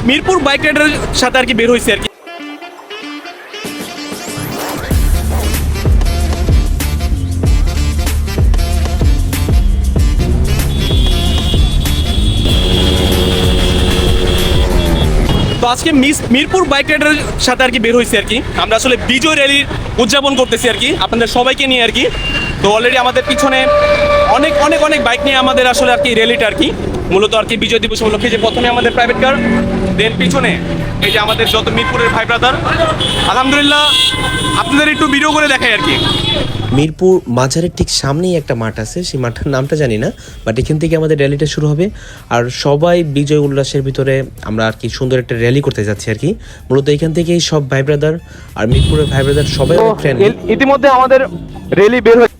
Mirpur bike রাইডারের সাথে আর কি বের হয়েছে আর কি। তো আজকে মিরপুর বাইক রাইডারের সাথে আর কি বের হয়েছে আর কি। আমরা আসলে বিজয় র্যালির উদযাপন করতেছি আর কি আপনাদের সবাইকে নিয়ে আর কি। তো অলরেডি আমাদের পিছনে অনেক অনেক অনেক বাইক নিয়ে আমাদের আসলে আর কি র্যালিটা আর কি মূলত আর কি বিজয় দিবস উপলক্ষে। যে প্রথমে আমাদের প্রাইভেট কার, দেন পিছনে এই যে আমাদের যত মিরপুরের ভাই ব্রাদার। আলহামদুলিল্লাহ আপনাদের একটু ভিডিও করে দেখাই আর কি। মিরপুর মাজারের ঠিক সামনেই একটা মাঠ আছে, সেই মাঠের নামটা জানি না, বাট এখান থেকে আমাদের র্যালিটা শুরু হবে। আর সবাই বিজয় উল্লাসের ভিতরে আমরা আর কি সুন্দর একটা র্যালি করতে যাচ্ছি আর কি। মূলত এখান থেকেই সব ভাই ব্রাদার আর মিরপুরের ভাই ব্রাদার সবাই ইতিমধ্যে আমাদের র্যালি বের হয়েছে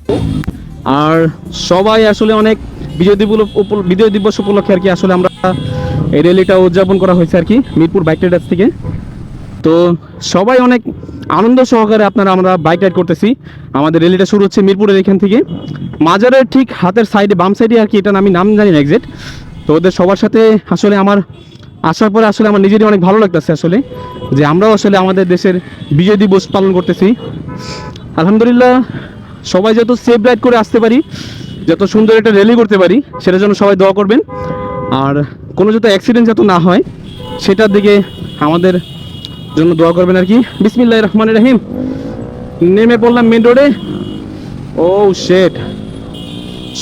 আর সবাই আসলে অনেক বিজয় দিবস উপলক্ষে আর কি আসলে আমরা এই র্যালিটা উদযাপন করা হয়েছে আর কি মিরপুর বাইক রাইডার্স থেকে। তো সবাই অনেক আনন্দ সহকারে আমরা বাইক রাইড করতেছি। আমাদের র্যালিটা শুরু হচ্ছে মিরপুরের এখান থেকে, মাজারের ঠিক হাতের সাইডে বাম সাইডে আর কি, এটা আমি নাম জানি না এক্সাক্ট। তো ওদের সবার সাথে আসলে আমার আসার পরে আসলে আমার নিজেরই অনেক ভালো লাগতেছে আসলে যে আমরাও আসলে আমাদের দেশের বিজয় দিবস পালন করতেছি। আলহামদুলিল্লাহ সবাই যত সেফ রাইড করে আসতে পারি, যত সুন্দর একটা র্যালি করতে পারি, সেটার জন্য সবাই দোয়া করবেন। আর কোনো যত অ্যাক্সিডেন্ট যত না হয় সেটার দিকে আমাদের জন্য দোয়া করবেন আর কি। বিসমিল্লাহির রহমানির রহিম। নেমে পড়লাম মেন রোডে। ও শেট,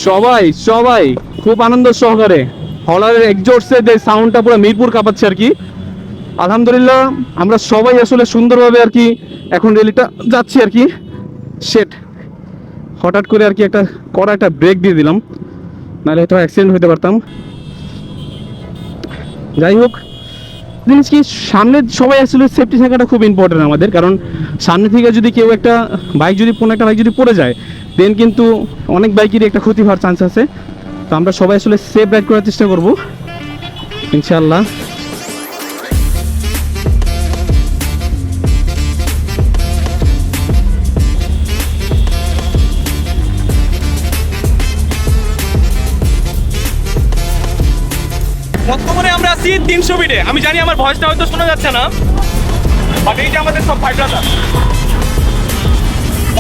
সবাই সবাই খুব আনন্দ সহকারে হলারের এক্সজস্টের যে সাউন্ডটা পুরো মিরপুর কাঁপাচ্ছে আর কি। আলহামদুলিল্লাহ আমরা সবাই আসলে সুন্দরভাবে আর কি এখন র্যালিটা যাচ্ছি আর কি। শেট, হঠাৎ করে আর কি একটা ব্রেক দিয়ে দিলাম, নাহলে হয়তো অ্যাক্সিডেন্ট হতে পারতাম। যাই হোক, জিনিস কি সামনে সবাই আসলে সেফটি থাকাটা খুব ইম্পর্টেন্ট আমাদের, কারণ সামনে থেকে যদি কেউ একটা বাইক যদি পড়ে যায় দেন কিন্তু অনেক বাইকেরই একটা ক্ষতি হওয়ার চান্স আছে। তো আমরা সবাই আসলে সেফ রাইড করার চেষ্টা করব ইনশাআল্লাহ। বর্তমানে আমরা আছি 300 ফিটে। আমি জানি আমার ভয়েসটা হয়তো শোনা যাচ্ছে না, বাট এই যে আমাদের সব ভাই ব্রাদার,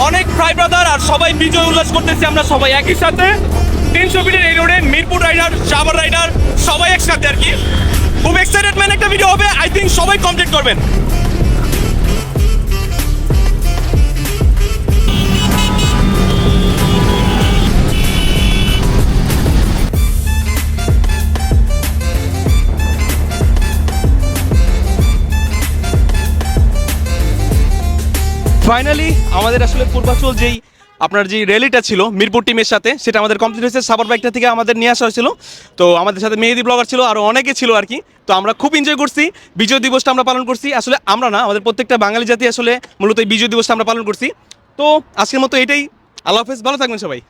অনেক ভাই ব্রাদার আর সবাই বিজয় উল্লাস করতেছি আমরা সবাই একই সাথে 300 ফিটের এই রোডে। মিরপুর রাইডার, সাভার রাইডার সবাই একসাথে আর কি। খুব এক্সাইটেডমেন্ট একটা ভিডিও হবে, আই থিঙ্ক সবাই কমপ্লিট করবেন। ফাইনালি আমাদের আসলে পূর্বাচল যেই আপনার যে র্যালিটা ছিল মিরপুর টিমের সাথে, সেটা আমাদের কমপ্লিট হয়েছে। সাভার বাইকটা থেকে আমাদের নিয়ে আসা হয়েছিল। তো আমাদের সাথে মেহেদি ব্লগার ছিল, আরও অনেকে ছিল আর কি। তো আমরা খুব এনজয় করছি, বিজয় দিবসটা আমরা পালন করছি। আসলে আমরা না, আমাদের প্রত্যেকটা বাঙালি জাতি আসলে মূলত এই বিজয় দিবসটা আমরা পালন করছি। তো আজকের মতো এটাই। আল্লাহ হাফেজ, ভালো থাকবেন সবাই।